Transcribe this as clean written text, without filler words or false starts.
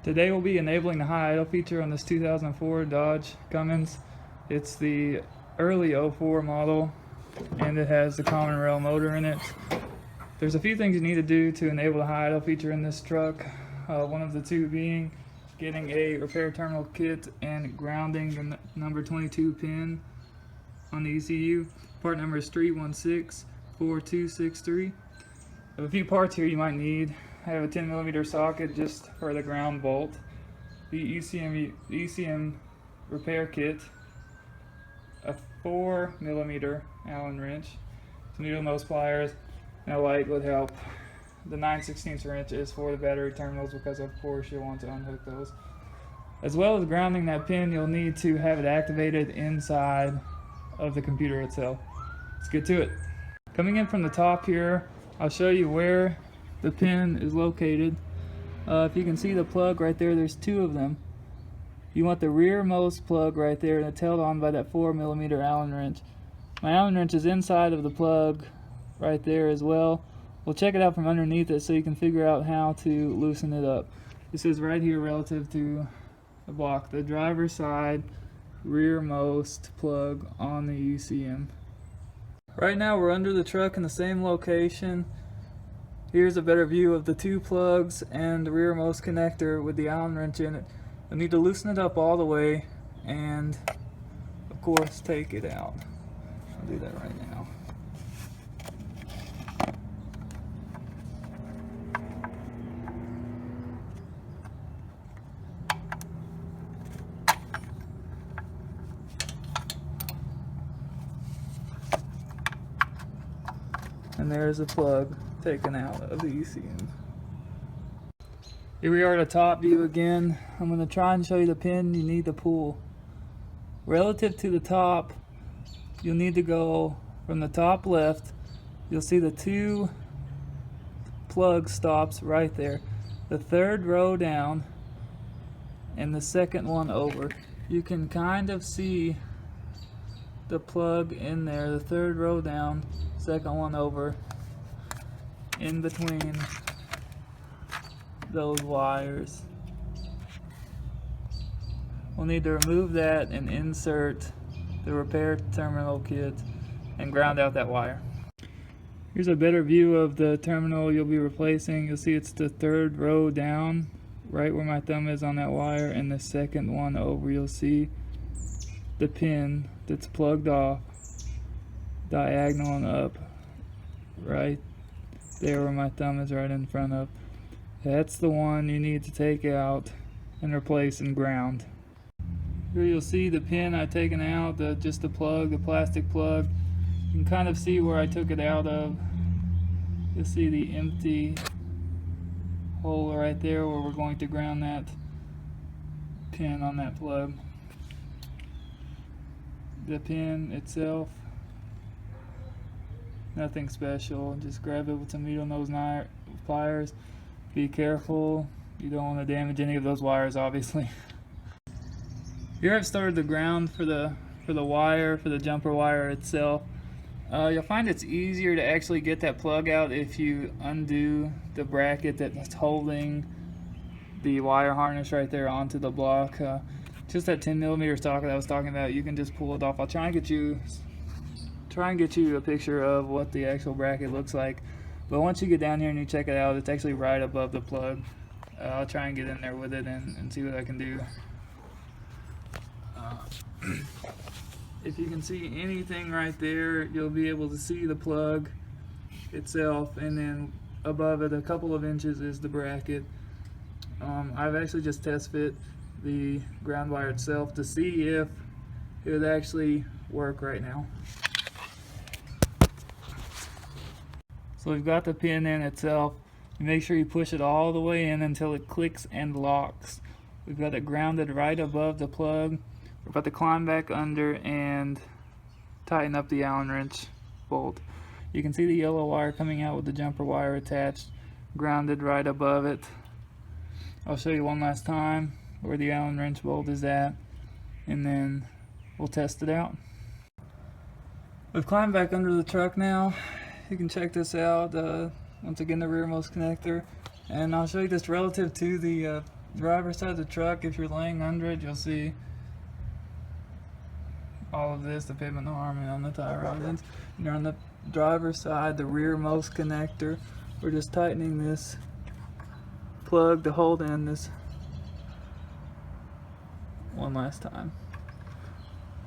Today we'll be enabling the high idle feature on this 2004 Dodge Cummins. It's the early 04 model and it has the common rail motor in it. There's a few things you need to do to enable the high idle feature in this truck. One of the two being getting a repair terminal kit and grounding the number 22 pin on the ECU. Part number is 3164263. I have a few parts here you might need. I have a 10mm socket just for the ground bolt, the ECM repair kit, a 4mm Allen wrench, some needle nose pliers, and a light would help. The 9/16 wrench is for the battery terminals because of course you'll want to unhook those. As well as grounding that pin, you'll need to have it activated inside of the computer itself. Let's get to it. Coming in from the top here, I'll show you where the pin is located. If you can see the plug right there, there's two of them. You want the rearmost plug right there, and it's held on by that 4mm Allen wrench. My Allen wrench is inside of the plug right there as well. We'll check it out from underneath it so you can figure out how to loosen it up. This is right here relative to the block, the driver's side rearmost plug on the ECM. Right now we're under the truck in the same location. Here's a better view of the two plugs and the rearmost connector with the Allen wrench in it. I need to loosen it up all the way and of course take it out. I'll do that right now. And there's the plug taken out of the ECM. Here we are at the top view again. I'm going to try and show you the pin you need to pull. Relative to the top, you'll need to go from the top left. You'll see the two plug stops right there. The third row down and the second one over. You can kind of see the plug in there, the third row down, second one over, in between those wires. We'll need to remove that and insert the repair terminal kit and ground out that wire. Here's a better view of the terminal you'll be replacing. You'll see it's the third row down, right where my thumb is on that wire, and the second one over. You'll see the pin that's plugged off, diagonal and up, right there where my thumb is right in front of. That's the one you need to take out and replace and ground. Here you'll see the pin I've taken out, just the plug, the plastic plug. You can kind of see where I took it out of. You'll see the empty hole right there where we're going to ground that pin on that plug. The pin itself, nothing special. Just grab it with some needle nose pliers. Be careful, you don't want to damage any of those wires, obviously. Here I've started the ground for the wire, for the jumper wire itself. You'll find it's easier to actually get that plug out if you undo the bracket that's holding the wire harness right there onto the block. Just that 10mm socket I was talking about, you can just pull it off. I'll try and get you a picture of what the actual bracket looks like. But once you get down here and you check it out, it's actually right above the plug. I'll try and get in there with it and see what I can do. If you can see anything right there, you'll be able to see the plug itself, and then above it a couple of inches is the bracket. I've actually just test fit the ground wire itself to see if it would actually work right now. So we've got the pin in itself. You make sure you push it all the way in until it clicks and locks. We've got it grounded right above the plug. We're about to climb back under and tighten up the Allen wrench bolt. You can see the yellow wire coming out with the jumper wire attached, grounded right above it. I'll show you one last time where the Allen wrench bolt is at, and then we'll test it out. We've climbed back under the truck now. You can check this out. Once again, the rearmost connector, and I'll show you this relative to the driver's side of the truck, if you're laying under it, you'll see all of this, the pavement harmony on the tie rods. And on the driver's side, the rearmost connector, we're just tightening this plug to hold in this one last time.